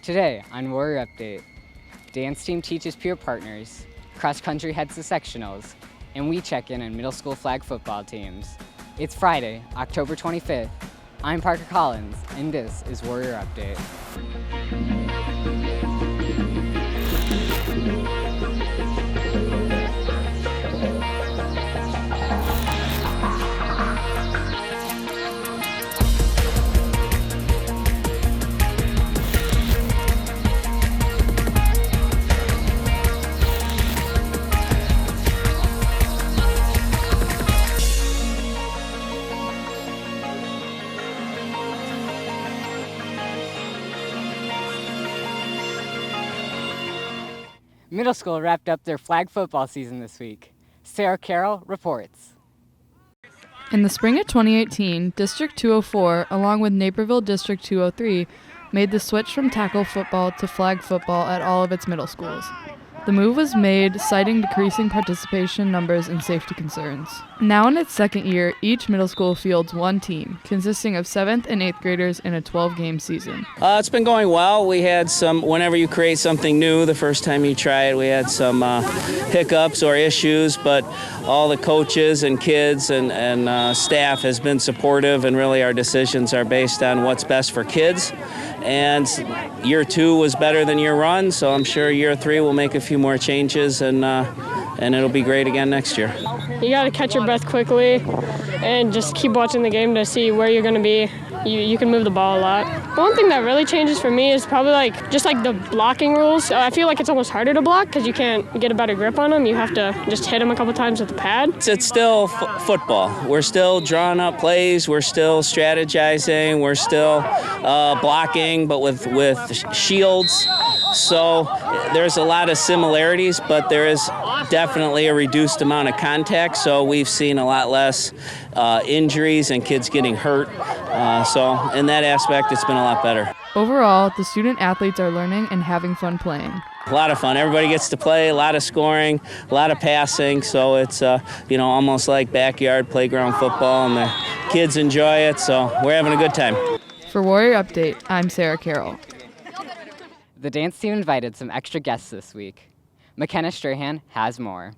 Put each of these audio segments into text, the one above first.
Today on Warrior Update, dance team teaches peer partners, cross country heads to sectionals, and we check in on middle school flag football teams. It's Friday, October 25th. I'm Parker Collins, and this is Warrior Update. Middle school wrapped up their flag football season this week. Sarah Carroll reports. In the spring of 2018, District 204, along with Naperville District 203, made the switch from tackle football to flag football at all of its middle schools. The move was made citing decreasing participation numbers and safety concerns. Now in its second year, each middle school fields one team, consisting of 7th and 8th graders in a 12-game season. It's been going well. We had whenever you create something new, the first time you try it, we had some hiccups or issues, but all the coaches and kids and staff has been supportive, and really our decisions are based on what's best for kids. And year 2 was better than year 1, so I'm sure year 3 will make a few more changes, and it'll be great again next year. You got to catch your breath quickly and just keep watching the game to see where you're going to be. You can move the ball a lot. The one thing that really changes for me is probably just the blocking rules. I feel like it's almost harder to block because you can't get a better grip on them. You have to just hit them a couple times with the pad. It's still football. We're still drawing up plays. We're still strategizing. We're still blocking, but with shields. So there's a lot of similarities, but there is definitely a reduced amount of contact. So we've seen a lot less injuries and kids getting hurt. So in that aspect, it's been a lot better. Overall, the student athletes are learning and having fun playing. A lot of fun. Everybody gets to play, a lot of scoring, a lot of passing. So it's almost like backyard playground football, and the kids enjoy it. So we're having a good time. For Warrior Update, I'm Sarah Carroll. The dance team invited some extra guests this week. McKenna Strahan has more.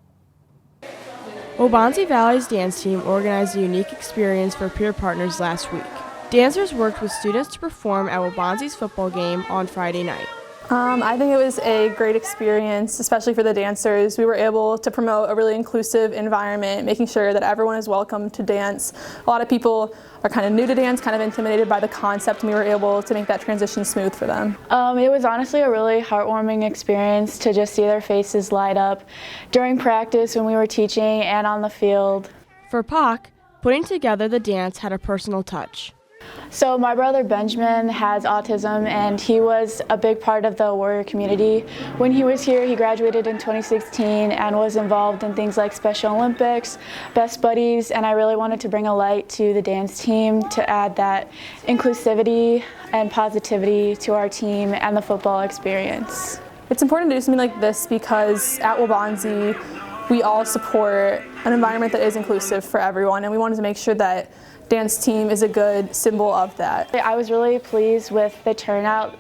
Waubonsee Valley's dance team organized a unique experience for peer partners last week. Dancers worked with students to perform at Waubonsee's football game on Friday night. I think it was a great experience, especially for the dancers. We were able to promote a really inclusive environment, making sure that everyone is welcome to dance. A lot of people are kind of new to dance, kind of intimidated by the concept, and we were able to make that transition smooth for them. It was honestly a really heartwarming experience to just see their faces light up during practice, when we were teaching, and on the field. For Pac, putting together the dance had a personal touch. So my brother Benjamin has autism, and he was a big part of the Warrior community. When he was here, he graduated in 2016 and was involved in things like Special Olympics, Best Buddies, and I really wanted to bring a light to the dance team to add that inclusivity and positivity to our team and the football experience. It's important to do something like this because at Waubonsee, we all support an environment that is inclusive for everyone, and we wanted to make sure that dance team is a good symbol of that. I was really pleased with the turnout,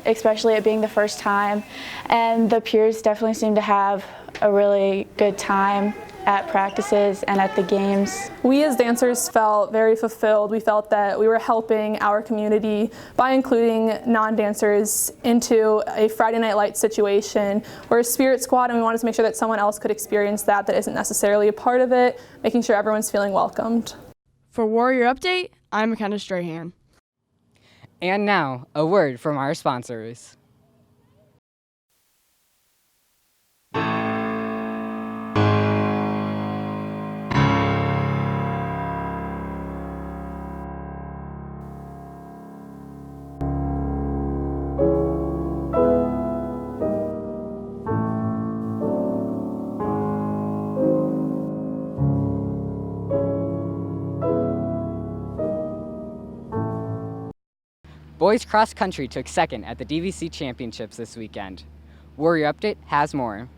especially it being the first time, and the peers definitely seemed to have a really good time at practices and at the games. We as dancers felt very fulfilled. We felt that we were helping our community by including non-dancers into a Friday Night Lights situation. We're a spirit squad, and we wanted to make sure that someone else could experience that isn't necessarily a part of it, making sure everyone's feeling welcomed. For Warrior Update, I'm McKenna Strahan. And now, a word from our sponsors. Boys cross country took second at the DVC Championships this weekend. Warrior Update has more.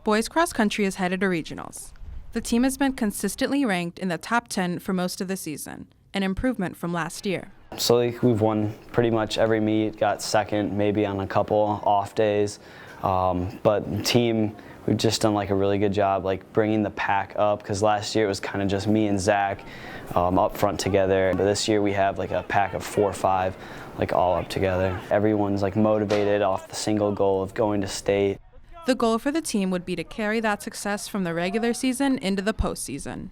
Boys cross country is headed to regionals. The team has been consistently ranked in the top 10 for most of the season, an improvement from last year. So like, we've won pretty much every meet, got second maybe on a couple off days, but team, we've just done like a really good job like bringing the pack up, because last year it was kind of just me and Zach up front together, but this year we have like a pack of 4 or 5 like all up together. Everyone's like motivated off the single goal of going to state. The goal for the team would be to carry that success from the regular season into the postseason.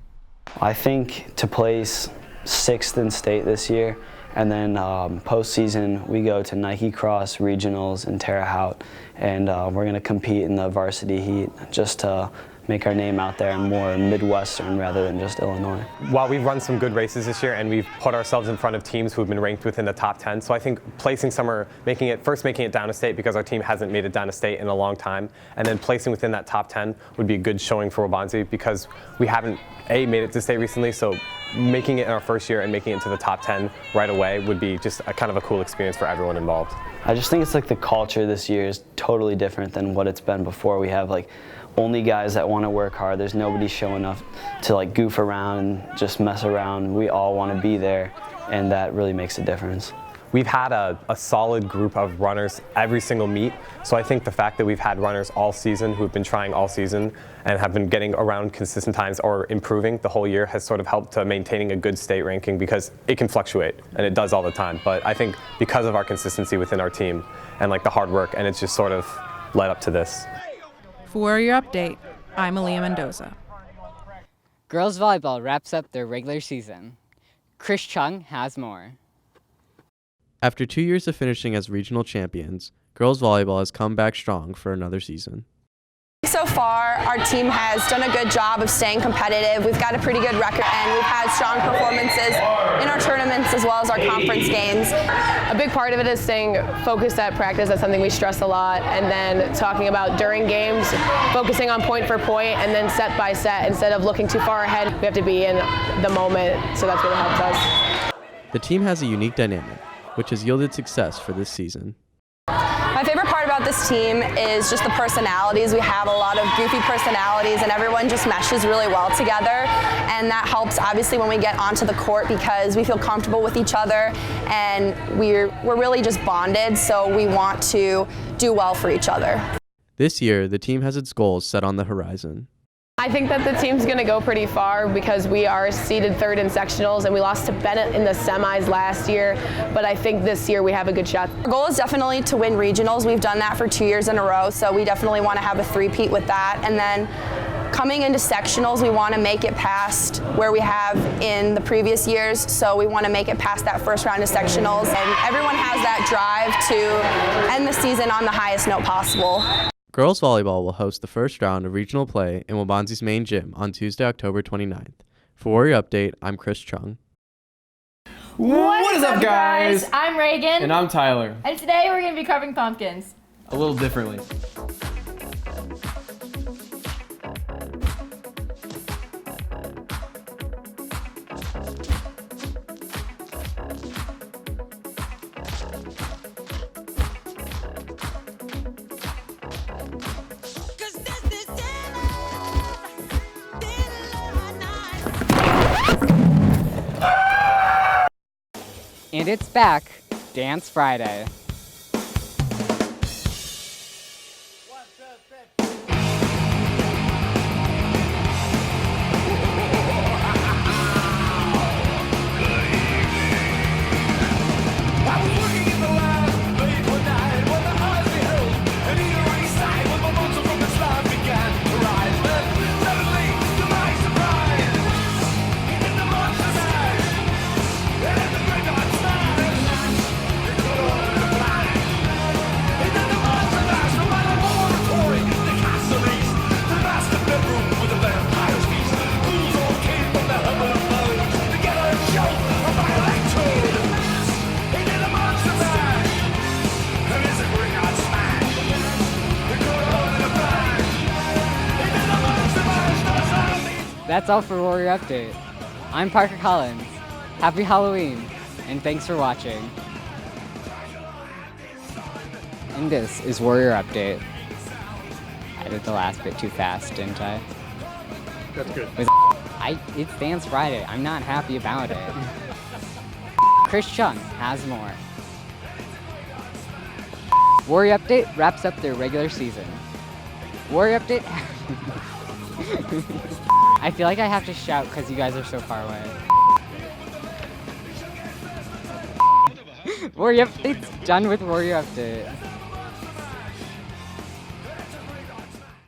I think to place 6th in state this year, and then postseason we go to Nike Cross Regionals in Terre Haute, and we're going to compete in the varsity heat just to make our name out there more Midwestern rather than just Illinois. While we've run some good races this year and we've put ourselves in front of teams who've been ranked within the top 10, so I think placing somewhere, making it down to state, because our team hasn't made it down to state in a long time, and then placing within that top 10 would be a good showing for Waubonsie, because we haven't made it to state recently, so making it in our first year and making it into the top 10 right away would be just a kind of a cool experience for everyone involved. I just think it's like the culture this year is totally different than what it's been before. We have like only guys that want to work hard. There's nobody showing up to like goof around and just mess around. We all want to be there, and that really makes a difference. We've had a solid group of runners every single meet, so I think the fact that we've had runners all season who've been trying all season and have been getting around consistent times or improving the whole year has sort of helped to maintaining a good state ranking, because it can fluctuate, and it does all the time. But I think because of our consistency within our team and like the hard work, and it's just sort of led up to this. For Warrior Update, I'm Aaliyah Mendoza. Girls volleyball wraps up their regular season. Chris Chung has more. After 2 years of finishing as regional champions, girls volleyball has come back strong for another season. So far, our team has done a good job of staying competitive. We've got a pretty good record, and we've had strong performances in our tournaments as well as our conference games. A big part of it is staying focused at practice. That's something we stress a lot. And then talking about during games, focusing on point for point and then set by set. Instead of looking too far ahead, we have to be in the moment, so that's really helped us. The team has a unique dynamic, which has yielded success for this season. My favorite part about this team is just the personalities. We have a lot of goofy personalities, and everyone just meshes really well together, and that helps obviously when we get onto the court, because we feel comfortable with each other and we're really just bonded, so we want to do well for each other. This year, the team has its goals set on the horizon. I think that the team's going to go pretty far, because we are seeded 3rd in sectionals, and we lost to Bennett in the semis last year, but I think this year we have a good shot. Our goal is definitely to win regionals. We've done that for 2 years in a row, so we definitely want to have a three-peat with that. And then coming into sectionals, we want to make it past where we have in the previous years, so we want to make it past that first round of sectionals, and everyone has that drive to end the season on the highest note possible. Girls volleyball will host the first round of regional play in Waubonsie's main gym on Tuesday, October 29th. For Warrior Update, I'm Chris Chung. What is up, guys? I'm Reagan. And I'm Tyler. And today we're going to be carving pumpkins. A little differently. And it's back, Dance Friday. That's all for Warrior Update. I'm Parker Collins. Happy Halloween, and thanks for watching. And this is Warrior Update. I did the last bit too fast, didn't I? That's good. It's Dance Friday. I'm not happy about it. Chris Chung has more. Warrior Update wraps up their regular season. Warrior Update. I feel like I have to shout because you guys are so far away. Warrior Update's done with Warrior Update.